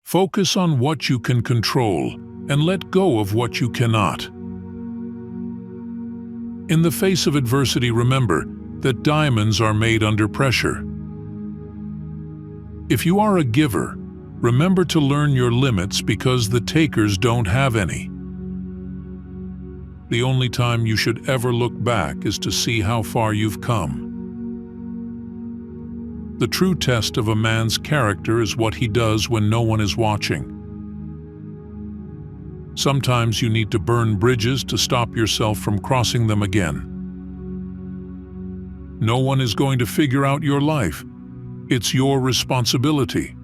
Focus on what you can control and let go of what you cannot. In the face of adversity, remember that diamonds are made under pressure. If you are a giver, remember to learn your limits because the takers don't have any. The only time you should ever look back is to see how far you've come. The true test of a man's character is what he does when no one is watching. Sometimes you need to burn bridges to stop yourself from crossing them again. No one is going to figure out your life. It's your responsibility.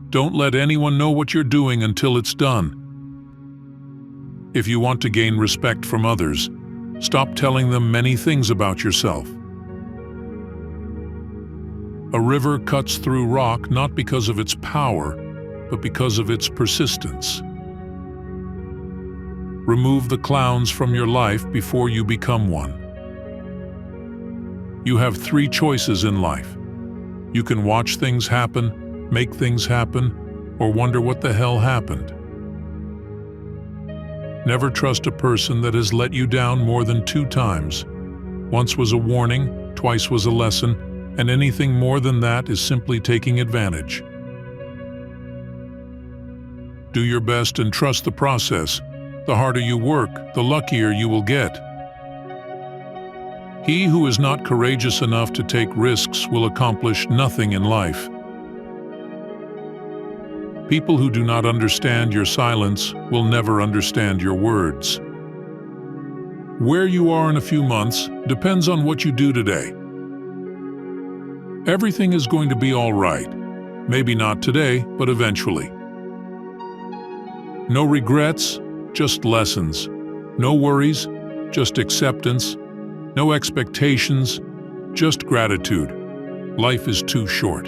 Don't let anyone know what you're doing until it's done. If you want to gain respect from others, stop telling them many things about yourself. A river cuts through rock not because of its power, but because of its persistence. Remove the clowns from your life before you become one. You have 3 choices in life. You can watch things happen, make things happen, or wonder what the hell happened. Never trust a person that has let you down more than 2 times. Once was a warning, twice was a lesson, and anything more than that is simply taking advantage. Do your best and trust the process. The harder you work, the luckier you will get. He who is not courageous enough to take risks will accomplish nothing in life. People who do not understand your silence will never understand your words. Where you are in a few months depends on what you do today. Everything is going to be all right. Maybe not today, but eventually. No regrets, just lessons. No worries, just acceptance. No expectations, just gratitude. Life is too short.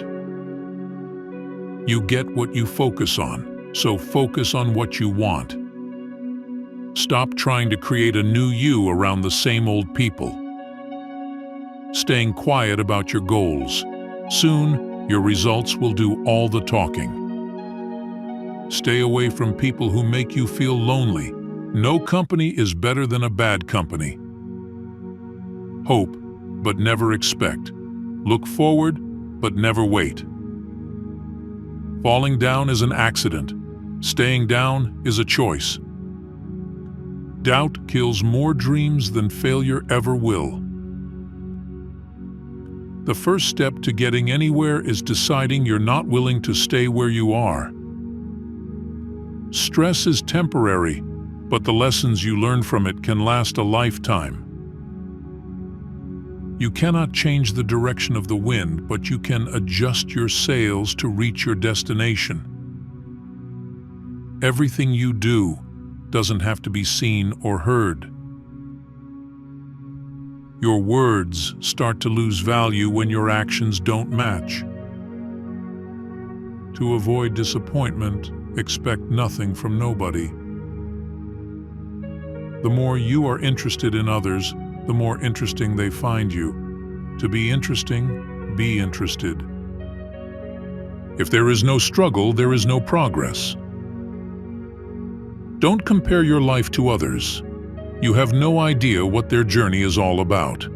You get what you focus on, so focus on what you want. Stop trying to create a new you around the same old people. Staying quiet about your goals. Soon, your results will do all the talking. Stay away from people who make you feel lonely. No company is better than a bad company. Hope, but never expect. Look forward, but never wait. Falling down is an accident. Staying down is a choice. Doubt kills more dreams than failure ever will. The first step to getting anywhere is deciding you're not willing to stay where you are. Stress is temporary, but the lessons you learn from it can last a lifetime. You cannot change the direction of the wind, but you can adjust your sails to reach your destination. Everything you do doesn't have to be seen or heard. Your words start to lose value when your actions don't match. To avoid disappointment, expect nothing from nobody. The more you are interested in others, the more interesting they find you. To be interesting, be interested. If there is no struggle, there is no progress. Don't compare your life to others. You have no idea what their journey is all about.